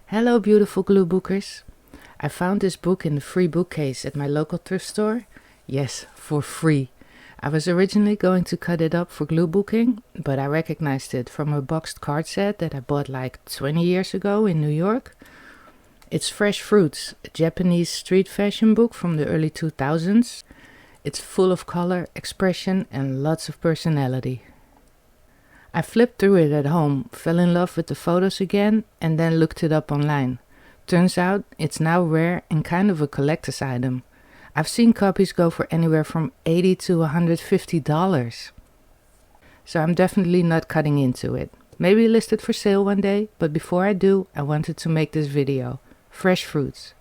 Hello beautiful gluebookers. I found this book in the free bookcase at my local thrift store. Yes, for free. I was originally going to cut it up for glue booking, but I recognized it from a boxed card set that I bought like 20 years ago in New York. It's FRUiTS, a Japanese street fashion book from the early 2000s. It's full of color, expression and lots of personality. I flipped through it at home, fell in love with the photos again, and then looked it up online. Turns out it's now rare and kind of a collector's item. I've seen copies go for anywhere from $80 to $150. So I'm definitely not cutting into it. Maybe list it for sale one day, but before I do, I wanted to make this video. Fresh fruits.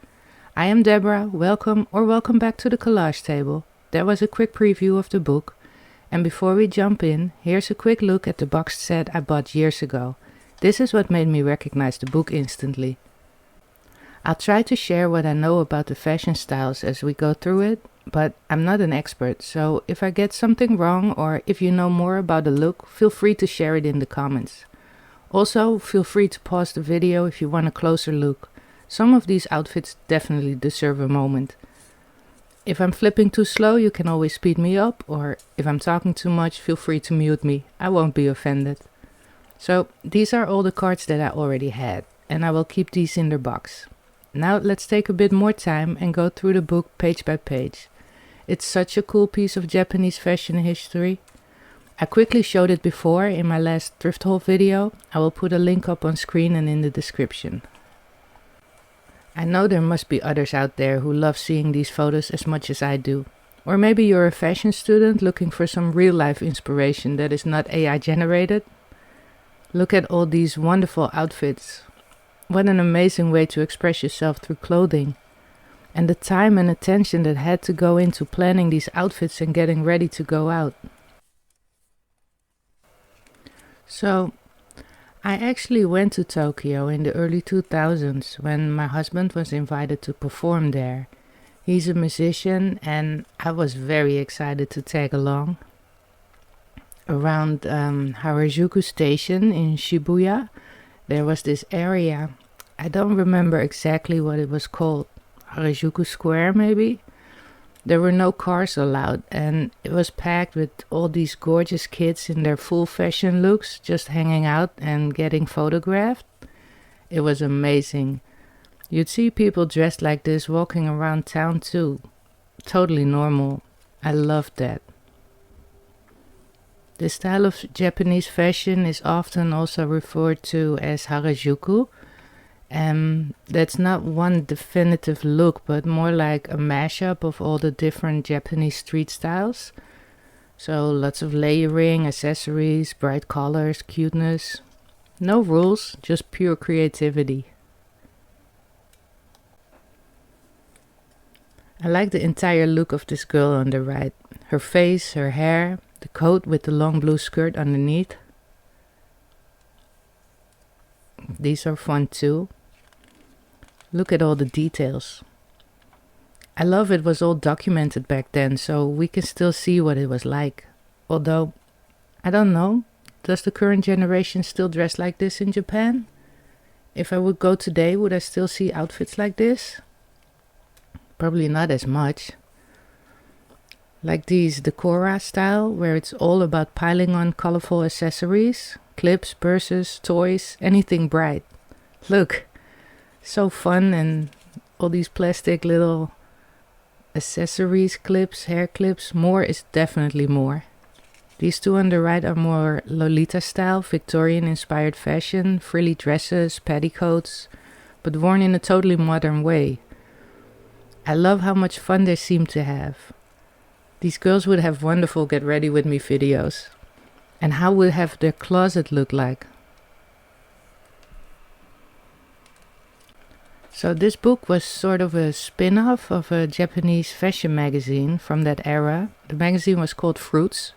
I am Deborah, welcome back to the collage table. That was a quick preview of the book. And before we jump in, here's a quick look at the boxed set I bought years ago. This is what made me recognize the book instantly. I'll try to share what I know about the fashion styles as we go through it, but I'm not an expert, so if I get something wrong or if you know more about the look, feel free to share it in the comments. Also, feel free to pause the video if you want a closer look. Some of these outfits definitely deserve a moment. If I'm flipping too slow, you can always speed me up, or if I'm talking too much, feel free to mute me. I won't be offended. So, these are all the cards that I already had, and I will keep these in their box. Now let's take a bit more time and go through the book page by page. It's such a cool piece of Japanese fashion history. I quickly showed it before in my last thrift haul video. I will put a link up on screen and in the description. I know there must be others out there who love seeing these photos as much as I do. Or maybe you're a fashion student looking for some real-life inspiration that is not AI generated. Look at all these wonderful outfits. What an amazing way to express yourself through clothing. And the time and attention that had to go into planning these outfits and getting ready to go out. So, I actually went to Tokyo in the early 2000s when my husband was invited to perform there. He's a musician and I was very excited to tag along. Around Harajuku station in Shibuya, there was this area. I don't remember exactly what it was called. Harajuku Square maybe? There were no cars allowed and it was packed with all these gorgeous kids in their full fashion looks just hanging out and getting photographed. It was amazing. You'd see people dressed like this walking around town too. Totally normal. I loved that. This style of Japanese fashion is often also referred to as Harajuku. That's not one definitive look, but more like a mashup of all the different Japanese street styles. So lots of layering, accessories, bright colors, cuteness. No rules, just pure creativity. I like the entire look of this girl on the right. Her face, her hair, the coat with the long blue skirt underneath. These are fun too. Look at all the details. I love it was all documented back then, so we can still see what it was like. Although, I don't know, does the current generation still dress like this in Japan? If I would go today, would I still see outfits like this? Probably not as much. Like these decora style, where it's all about piling on colorful accessories, clips, purses, toys, anything bright. Look! So fun, and all these plastic little accessories, clips, hair clips. More is definitely more. These two on the right are more Lolita style, Victorian inspired fashion, frilly dresses, petticoats, but worn in a totally modern way. I love how much fun they seem to have. These girls would have wonderful get ready with me videos. And how would have their closet look like? So this book was sort of a spin-off of a Japanese fashion magazine from that era. The magazine was called FRUiTS,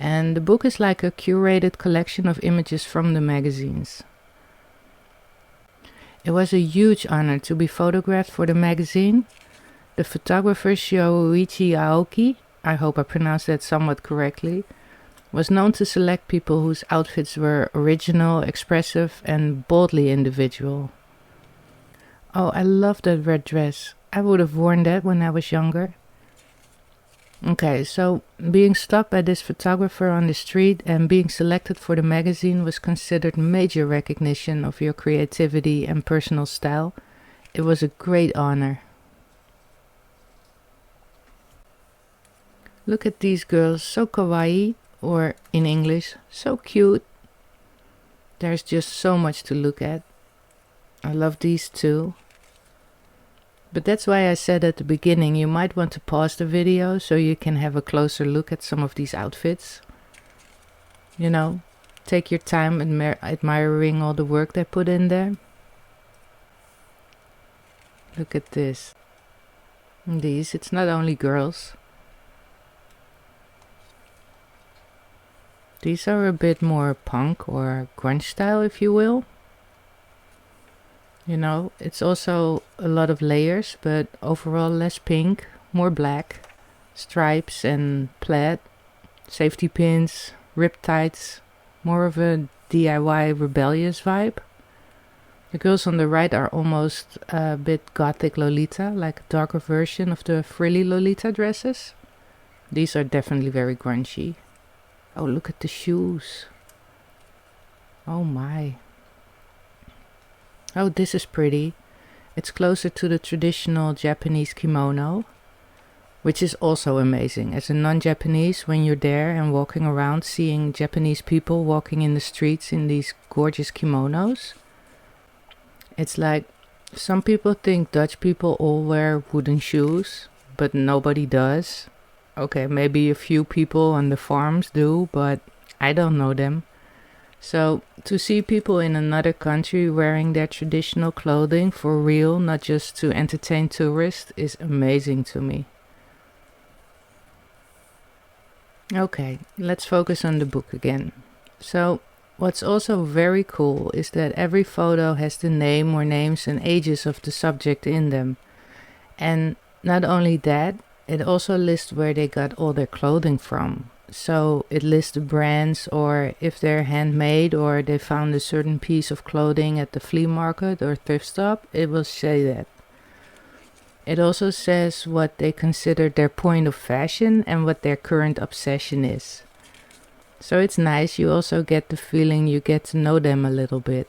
and the book is like a curated collection of images from the magazines. It was a huge honor to be photographed for the magazine. The photographer Shoichi Aoki, I hope I pronounced that somewhat correctly, was known to select people whose outfits were original, expressive, and boldly individual. Oh, I love that red dress. I would have worn that when I was younger. Okay, so being stopped by this photographer on the street and being selected for the magazine was considered major recognition of your creativity and personal style. It was a great honor. Look at these girls, so kawaii, or in English, so cute. There's just so much to look at. I love these too. But that's why I said at the beginning you might want to pause the video so you can have a closer look at some of these outfits. You know, take your time admiring all the work they put in there. Look at this. These, it's not only girls. These are a bit more punk or grunge style, if you will. You know, it's also a lot of layers, but overall less pink, more black, stripes and plaid, safety pins, rip tights, more of a DIY rebellious vibe. The girls on the right are almost a bit gothic Lolita, like a darker version of the frilly Lolita dresses. These are definitely very grungy. Oh, look at the shoes. Oh my. Oh, this is pretty. It's closer to the traditional Japanese kimono, which is also amazing. As a non-Japanese, when you're there and walking around, seeing Japanese people walking in the streets in these gorgeous kimonos, it's like some people think Dutch people all wear wooden shoes, but nobody does. Okay, maybe a few people on the farms do, but I don't know them. So, to see people in another country wearing their traditional clothing for real, not just to entertain tourists, is amazing to me. Okay, let's focus on the book again. So, what's also very cool is that every photo has the name or names and ages of the subject in them. And not only that, it also lists where they got all their clothing from. So it lists the brands, or if they're handmade or they found a certain piece of clothing at the flea market or thrift shop, it will say that. It also says what they consider their point of fashion and what their current obsession is. So it's nice, you also get the feeling you get to know them a little bit.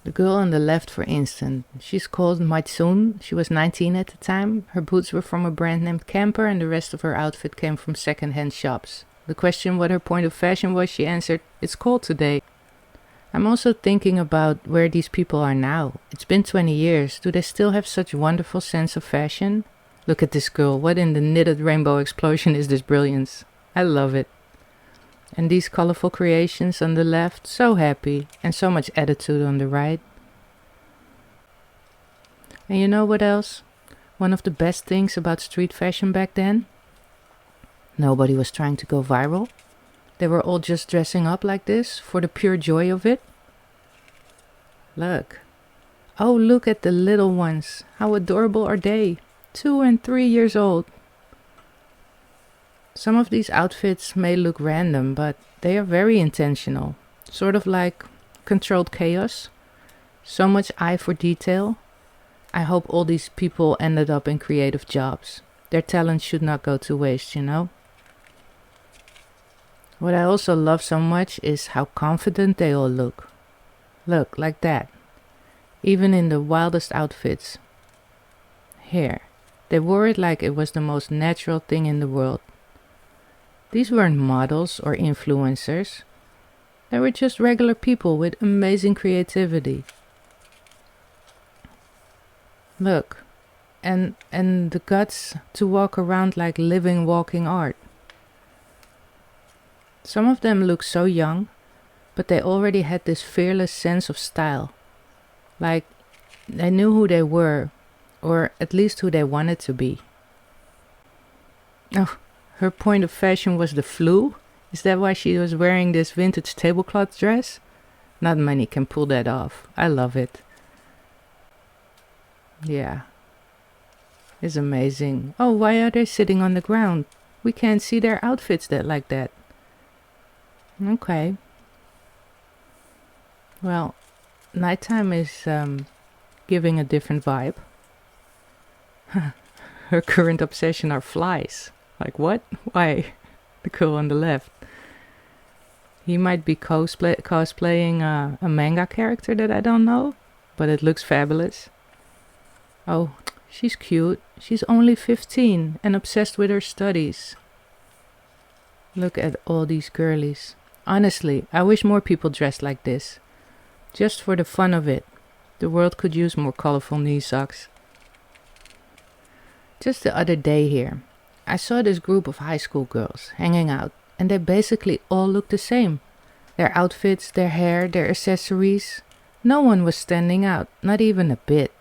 The girl on the left, for instance, she's called Maitsun. She was 19 at the time. Her boots were from a brand named Camper and the rest of her outfit came from second-hand shops. The question what her point of fashion was, she answered, "It's cold today." I'm also thinking about where these people are now. It's been 20 years. Do they still have such a wonderful sense of fashion? Look at this girl. What in the knitted rainbow explosion is this brilliance? I love it. And these colorful creations on the left, so happy, and so much attitude on the right. And you know what else? One of the best things about street fashion back then? Nobody was trying to go viral. They were all just dressing up like this for the pure joy of it. Look. Oh, look at the little ones. How adorable are they? 2 and 3 years old. Some of these outfits may look random, but they are very intentional. Sort of like controlled chaos. So much eye for detail. I hope all these people ended up in creative jobs. Their talent should not go to waste, you know? What I also love so much is how confident they all look. Look, like that. Even in the wildest outfits. Here. They wore it like it was the most natural thing in the world. These weren't models or influencers. They were just regular people with amazing creativity. Look, and the guts to walk around like living, walking art. Some of them look so young, but they already had this fearless sense of style. Like, they knew who they were, or at least who they wanted to be. Oh, her point of fashion was the flu? Is that why she was wearing this vintage tablecloth dress? Not many can pull that off. I love it. Yeah. It's amazing. Oh, why are they sitting on the ground? We can't see their outfits like that. Okay. Well, nighttime is giving a different vibe. Her current obsession are flies. Like what? Why? The girl on the left. He might be cosplaying a manga character that I don't know, but it looks fabulous. Oh, she's cute. She's only 15 and obsessed with her studies. Look at all these girlies. Honestly, I wish more people dressed like this. Just for the fun of it. The world could use more colorful knee socks. Just the other day here, I saw this group of high school girls hanging out, and they basically all looked the same. Their outfits, their hair, their accessories. No one was standing out, not even a bit.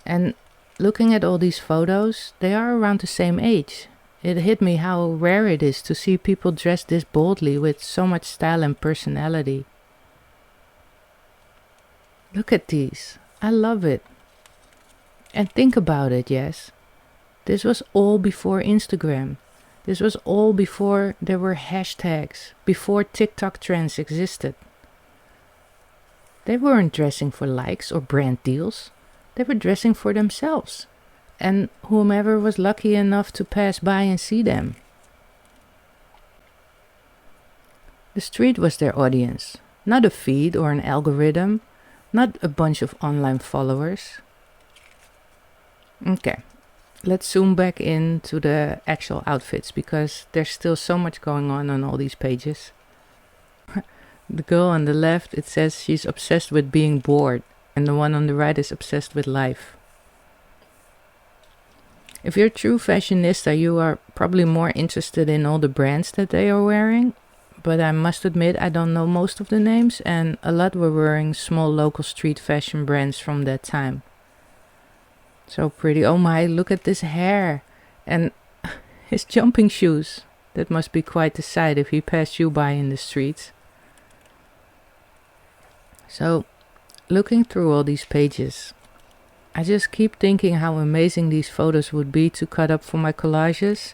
And looking at all these photos, they are around the same age. It hit me how rare it is to see people dressed this boldly with so much style and personality. Look at these. I love it. And think about it, yes. This was all before Instagram. This was all before there were hashtags, before TikTok trends existed. They weren't dressing for likes or brand deals. They were dressing for themselves and whomever was lucky enough to pass by and see them. The street was their audience, not a feed or an algorithm, not a bunch of online followers. Okay. Let's zoom back into the actual outfits because there's still so much going on all these pages. The girl on the left, it says she's obsessed with being bored, and the one on the right is obsessed with life. If you're a true fashionista, you are probably more interested in all the brands that they are wearing, but I must admit I don't know most of the names, and a lot were wearing small local street fashion brands from that time. So pretty. Oh my, look at this hair. And his jumping shoes. That must be quite the sight if he passed you by in the streets. So, looking through all these pages, I just keep thinking how amazing these photos would be to cut up for my collages.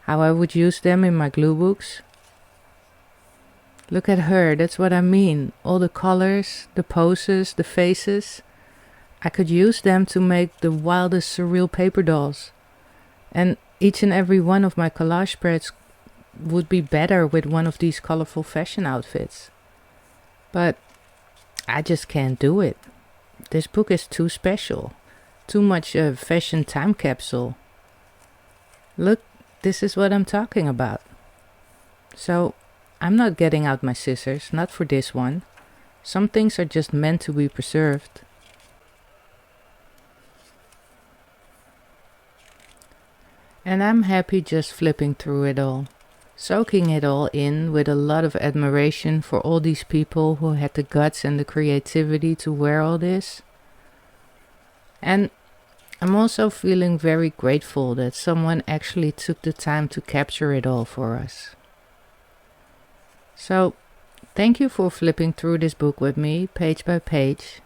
How I would use them in my glue books. Look at her, that's what I mean. All the colors, the poses, the faces. I could use them to make the wildest surreal paper dolls. And each and every one of my collage spreads would be better with one of these colorful fashion outfits. But I just can't do it. This book is too special. Too much a fashion time capsule. Look, this is what I'm talking about. So, I'm not getting out my scissors, not for this one. Some things are just meant to be preserved. And I'm happy just flipping through it all, soaking it all in with a lot of admiration for all these people who had the guts and the creativity to wear all this. And I'm also feeling very grateful that someone actually took the time to capture it all for us. So, thank you for flipping through this book with me, page by page.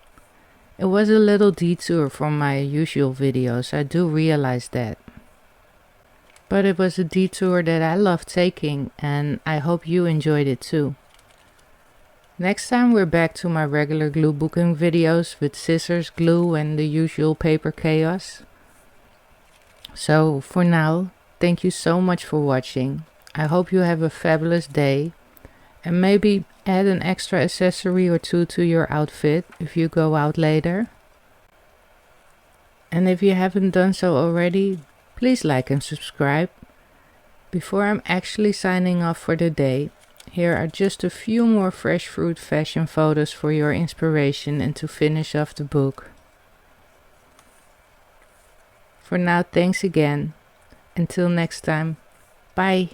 It was a little detour from my usual videos, I do realize that. But it was a detour that I love taking, and I hope you enjoyed it too. Next time we're back to my regular glue booking videos with scissors, glue and the usual paper chaos. So for now, thank you so much for watching. I hope you have a fabulous day, and maybe add an extra accessory or two to your outfit if you go out later. And if you haven't done so already, please like and subscribe. Before I'm actually signing off for the day, here are just a few more fresh fruit fashion photos for your inspiration and to finish off the book. For now, thanks again. Until next time, bye.